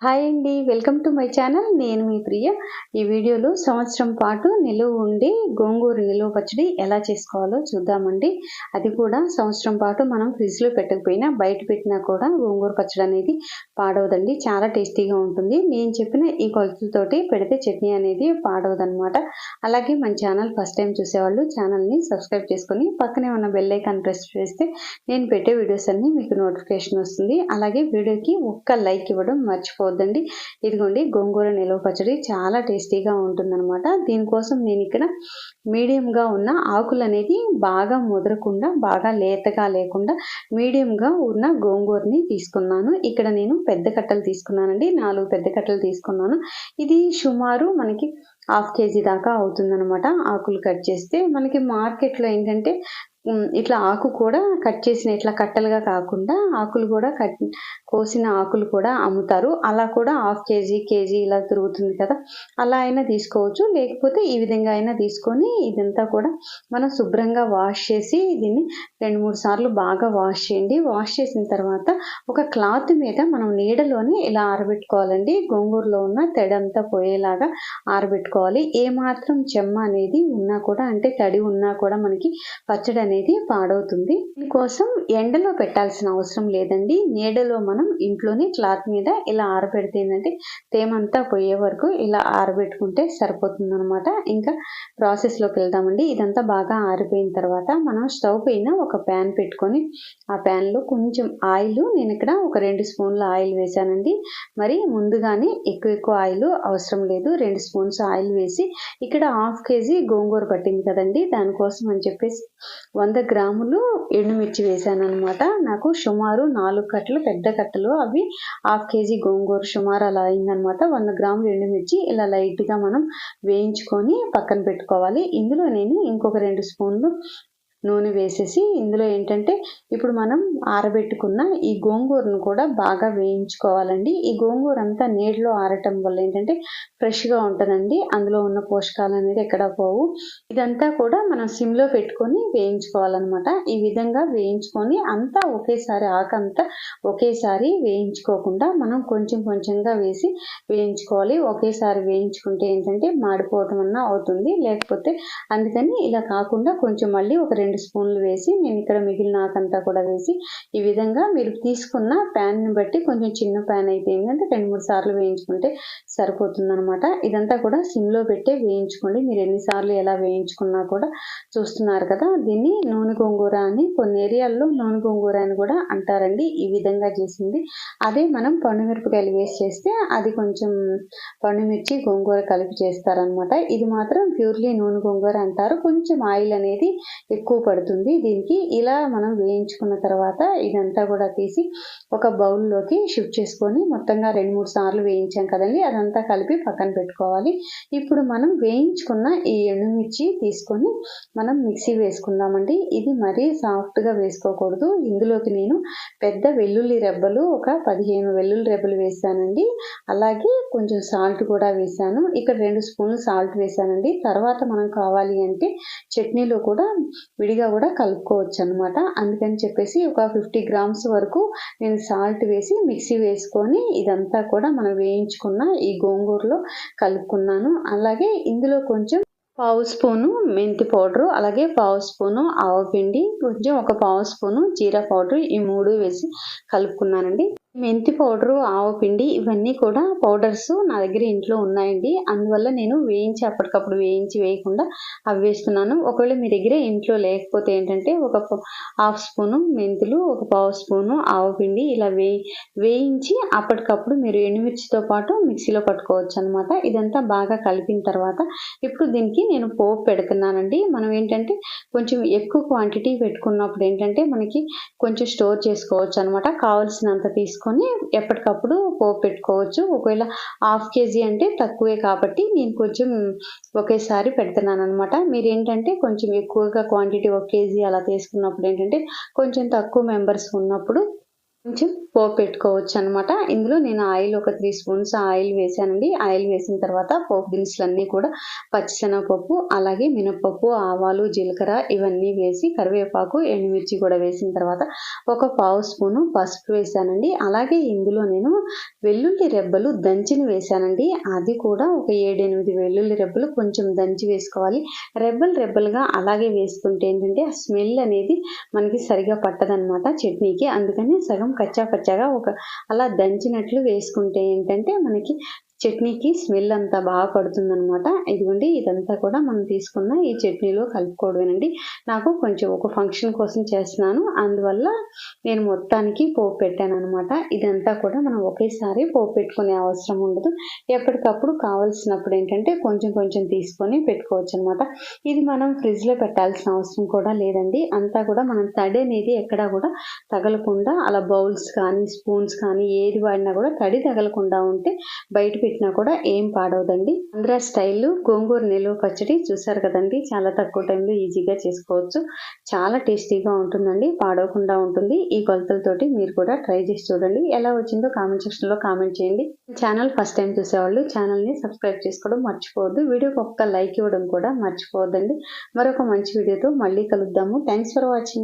Hi అండి. Welcome to my channel. నేను మీ ప్రియ. ఈ వీడియోలో సంవత్సరం పాటు నిలువ ఉండి గోంగూర నిలువ పచ్చడి ఎలా చేసుకోవాలో చూద్దామండి. అది కూడా సంవత్సరం పాటు మనం ఫ్రిడ్జ్లో పెట్టకపోయినా బయట పెట్టినా కూడా గోంగూర పచ్చడి అనేది పాడవదండి. చాలా టేస్టీగా ఉంటుంది. నేను చెప్పిన ఈ కొలతలతోటి పెడితే చట్నీ అనేది పాడవదనమాట. అలాగే మన ఛానల్ ఫస్ట్ టైం చూసేవాళ్ళు ఛానల్ని సబ్స్క్రైబ్ చేసుకొని పక్కనే ఉన్న బెల్ ఐకాన్ ప్రెస్ చేస్తే నేను పెట్టే వీడియోస్ అన్నీ మీకు నోటిఫికేషన్ వస్తుంది. అలాగే వీడియోకి ఒక్క లైక్ ఇవ్వడం మర్చిపోవద్దండి. ఇదిగోండి గోంగూర నిలువ పచ్చడి చాలా టేస్టీగా ఉంటుందన్నమాట. దీనికోసం నేను ఇక్కడ మీడియంగా ఉన్న ఆకులు అనేది బాగా ముదరకుండా బాగా లేతగా లేకుండా మీడియంగా ఉన్న గోంగూరని తీసుకున్నాను. ఇక్కడ నేను పెద్ద కట్టలు తీసుకున్నానండి. 4 పెద్ద కట్టలు తీసుకున్నాను. ఇది సుమారు మనకి 1/2 kg దాకా అవుతుందన్నమాట. ఆకులు కట్ చేస్తే మనకి మార్కెట్లో ఏంటంటే ఇట్లా ఆకు కూడా కట్ చేసిన ఇట్లా కట్టలుగా కాకుండా ఆకులు కూడా కోసిన ఆకులు కూడా అమ్ముతారు. అలా కూడా 1/2 kg ఇలా తిరుగుతుంది కదా, అలా అయినా తీసుకోవచ్చు. లేకపోతే ఈ విధంగా అయినా తీసుకొని ఇదంతా కూడా మనం శుభ్రంగా వాష్ చేసి దీన్ని 2-3 సార్లు బాగా వాష్ చేయండి. వాష్ చేసిన తర్వాత ఒక క్లాత్ మీద మనం నీడలోనే ఇలా ఆరబెట్టుకోవాలండి. గోంగూరలో ఉన్న తడంతా పోయేలాగా ఆరబెట్టుకోవాలి. ఏమాత్రం చెమ్మ అనేది ఉన్నా కూడా, అంటే తడి ఉన్నా కూడా మనకి పచ్చడి అనేది పాడవుతుంది. దీనికోసం ఎండలో పెట్టాల్సిన అవసరం లేదండి. నీడలో మనం ఇంట్లోనే క్లాత్ మీద ఇలా ఆరబెడితే ఏంటంటే తేమంతా పోయే వరకు ఇలా ఆరబెట్టుకుంటే సరిపోతుంది అనమాట. ఇంకా ప్రాసెస్లోకి వెళ్దామండి. ఇదంతా బాగా ఆరిపోయిన తర్వాత మనం స్టవ్ పైన ఒక ప్యాన్ పెట్టుకొని ఆ ప్యాన్లో కొంచెం ఆయిల్, నేను ఇక్కడ ఒక 2 స్పూన్ల ఆయిల్ వేసానండి. మరి ముందుగానే ఎక్కువ ఆయిల్ అవసరం లేదు. 2 స్పూన్స్ ఆయిల్ వేసి ఇక్కడ 1/2 kg గోంగూర పట్టింది కదండి, దానికోసం అని చెప్పేసి 100 గ్రాములు ఎండుమిర్చి వేసాను అనమాట. నాకు సుమారు 4 కట్టలు పెద్ద కట్టలు, అవి 1/2 kg గోంగూర సుమారు అలా అయిందనమాట. 100 గ్రాములు ఎండుమిర్చి ఇలా లైట్గా మనం వేయించుకొని పక్కన పెట్టుకోవాలి. ఇందులో నేను ఇంకొక 2 స్పూన్లు నూనె వేసేసి ఇందులో ఏంటంటే ఇప్పుడు మనం ఆరబెట్టుకున్న ఈ గోంగూరను కూడా బాగా వేయించుకోవాలండి. ఈ గోంగూర అంతా నీటిలో ఆరటం వల్ల ఏంటంటే ఫ్రెష్గా ఉంటుందండి. అందులో ఉన్న పోషకాలు అనేది ఎక్కడ పోవు. ఇదంతా కూడా మనం సిమ్లో పెట్టుకొని వేయించుకోవాలన్నమాట. ఈ విధంగా వేయించుకొని అంతా ఒకేసారి ఆకంతా ఒకేసారి వేయించుకోకుండా మనం కొంచెం కొంచెంగా వేసి వేయించుకోవాలి. ఒకేసారి వేయించుకుంటే ఏంటంటే మాడిపోవటం అన్నా అవుతుంది. లేకపోతే అందుకని ఇలా కాకుండా కొంచెం మళ్ళీ ఒక 2 స్పూన్లు వేసి నేను ఇక్కడ మిగిలిన ఆకంతా కూడా వేసి ఈ విధంగా మీరు తీసుకున్న ప్యాన్ని బట్టి, కొంచెం చిన్న ప్యాన్ అయితే ఏంటంటే 2-3 సార్లు వేయించుకుంటే సరిపోతుంది అనమాట. ఇదంతా కూడా సిమ్లో పెట్టే వేయించుకోండి. మీరు ఎన్నిసార్లు ఎలా వేయించుకున్నా కూడా. చూస్తున్నారు కదా, దీన్ని నూనె గోంగూర అని కొన్ని ఏరియాల్లో నూనె గోంగూర అని కూడా అంటారండి. ఈ విధంగా చేసింది అదే మనం పండుమిరపకాయలు వేసి చేస్తే అది కొంచెం పండుమిర్చి గోంగూర కలిపి చేస్తారనమాట. ఇది మాత్రం ప్యూర్లీ నూనె గోంగూర అంటారు. కొంచెం ఆయిల్ అనేది ఎక్కువ పడుతుంది దీనికి. ఇలా మనం వేయించుకున్న తర్వాత ఇదంతా కూడా తీసి ఒక బౌల్లోకి షిఫ్ట్ చేసుకొని మొత్తంగా 2-3 సార్లు వేయించాం కదండి, అదంతా కలిపి పక్కన పెట్టుకోవాలి. ఇప్పుడు మనం వేయించుకున్న ఈ ఎండుమిర్చి తీసుకొని మనం మిక్సీ వేసుకుందామండి. ఇది మరీ సాఫ్ట్గా వేసుకోకూడదు. ఇందులోకి నేను పెద్ద వెల్లుల్లి రెబ్బలు ఒక 15 వెల్లుల్లి రెబ్బలు వేసానండి. అలాగే కొంచెం సాల్ట్ కూడా వేసాను. ఇక్కడ 2 స్పూన్లు సాల్ట్ వేసానండి. తర్వాత మనం కావాలి అంటే చట్నీలో కూడా విడిగా కూడా కలుపుకోవచ్చు అనమాట. అందుకని చెప్పేసి ఒక 50 గ్రామ్స్ వరకు నేను సాల్ట్ వేసి మిక్సీ వేసుకొని ఇదంతా కూడా మనం వేయించుకున్న ఈ గోంగూరలో కలుపుకున్నాను. అలాగే ఇందులో కొంచెం 1/2 స్పూను మెంతి పౌడరు, అలాగే 1/2 స్పూను ఆవపిండి, కొంచెం ఒక 1/2 స్పూను జీరా పౌడర్, ఈ 3 వేసి కలుపుకున్నానండి. మెంతి పౌడరు, ఆవపిండి ఇవన్నీ కూడా పౌడర్స్ నా దగ్గర ఇంట్లో ఉన్నాయండి. అందువల్ల నేను అప్పటికప్పుడు వేయించి వేయకుండా అవి వేస్తున్నాను. ఒకవేళ మీ దగ్గర ఇంట్లో లేకపోతే ఏంటంటే ఒక 1/2 స్పూను మెంతులు, ఒక 1/2 స్పూను ఆవపిండి ఇలా వేయించి అప్పటికప్పుడు మీరు ఎండుమిర్చితో పాటు మిక్సీలో పట్టుకోవచ్చు అనమాట. ఇదంతా బాగా కలిపిన తర్వాత ఇప్పుడు దీనికి నేను పోపు పెడుతున్నానండి. మనం ఏంటంటే కొంచెం ఎక్కువ క్వాంటిటీ పెట్టుకున్నప్పుడు ఏంటంటే మనకి కొంచెం స్టోర్ చేసుకోవచ్చు అనమాట. కావాల్సినంత తీసుకొని ఎప్పటికప్పుడు పోపు పెట్టుకోవచ్చు. ఒకవేళ 1/2 kg అంటే తక్కువే కాబట్టి నేను కొంచెం ఒకేసారి పెడుతున్నాను అనమాట. మీరు ఏంటంటే కొంచెం ఎక్కువగా క్వాంటిటీ 1 kg అలా తీసుకున్నప్పుడు ఏంటంటే కొంచెం తక్కువ మెంబర్స్ ఉన్నప్పుడు కొంచెం పోపు పెట్టుకోవచ్చు అనమాట. ఇందులో నేను ఆయిల్ ఒక 3 స్పూన్స్ ఆయిల్ వేసానండి. ఆయిల్ వేసిన తర్వాత పోపు దినుసులన్నీ కూడా పచ్చిశనగపప్పు, అలాగే మినపప్పు, ఆవాలు, జీలకర్ర ఇవన్నీ వేసి కరివేపాకు, ఎండుమిర్చి కూడా వేసిన తర్వాత ఒక పావు స్పూను పసుపు వేసానండి. అలాగే ఇందులో నేను వెల్లుల్లి రెబ్బలు దంచిని వేసానండి. అది కూడా ఒక 7, 8 వెల్లుల్లి రెబ్బలు కొంచెం దంచి వేసుకోవాలి. రెబ్బలుగా అలాగే వేసుకుంటే ఏంటంటే ఆ స్మెల్ అనేది మనకి సరిగా పట్టదనమాట చట్నీకి. అందుకని సగం కచ్చా పచ్చాగా అలా దంచినట్లు వేసుకుంటే ఏంటంటే మనకి చట్నీకి స్మెల్ అంతా బాగా పడుతుందనమాట. ఇదిగోండి ఇదంతా కూడా మనం తీసుకున్న ఈ చట్నీలో కలుపుకోవడమేనండి. నాకు కొంచెం ఒక ఫంక్షన్ కోసం చేస్తున్నాను, అందువల్ల నేను మొత్తానికి పోపు పెట్టాను అనమాట. ఇదంతా కూడా మనం ఒకేసారి పోపు పెట్టుకునే అవసరం ఉండదు. ఎప్పటికప్పుడు కావాల్సినప్పుడు ఏంటంటే కొంచెం తీసుకొని పెట్టుకోవచ్చు అనమాట. ఇది మనం ఫ్రిడ్జ్లో పెట్టాల్సిన అవసరం కూడా లేదండి. అంతా కూడా మనం తడి అనేది ఎక్కడా కూడా తగలకుండా అలా బౌల్స్ కానీ స్పూన్స్ కానీ ఏది వాడినా కూడా తడి తగలకుండా ఉంటే బయట పెట్టినా కూడా ఏం పాడవదండి. ఆంధ్ర స్టైల్ గోంగూర నిలువ పచ్చడి చూసారు కదండి. చాలా తక్కువ టైంలో ఈజీగా చేసుకోవచ్చు. చాలా టేస్టీగా ఉంటుందండి, పాడవకుండా ఉంటుంది. ఈ కొలతలతోటి మీరు కూడా ట్రై చేసి చూడండి. ఎలా వచ్చిందో కామెంట్ సెక్షన్లో కామెంట్ చేయండి. ఛానల్ ఫస్ట్ టైం చూసేవాళ్ళు ఛానల్ని సబ్స్క్రైబ్ చేసుకోవడం మర్చిపోవద్దు. వీడియోకి ఒక్క లైక్ ఇవ్వడం కూడా మర్చిపోవద్దండి. మరొక మంచి వీడియోతో మళ్ళీ కలుద్దాము. Thanks for watching.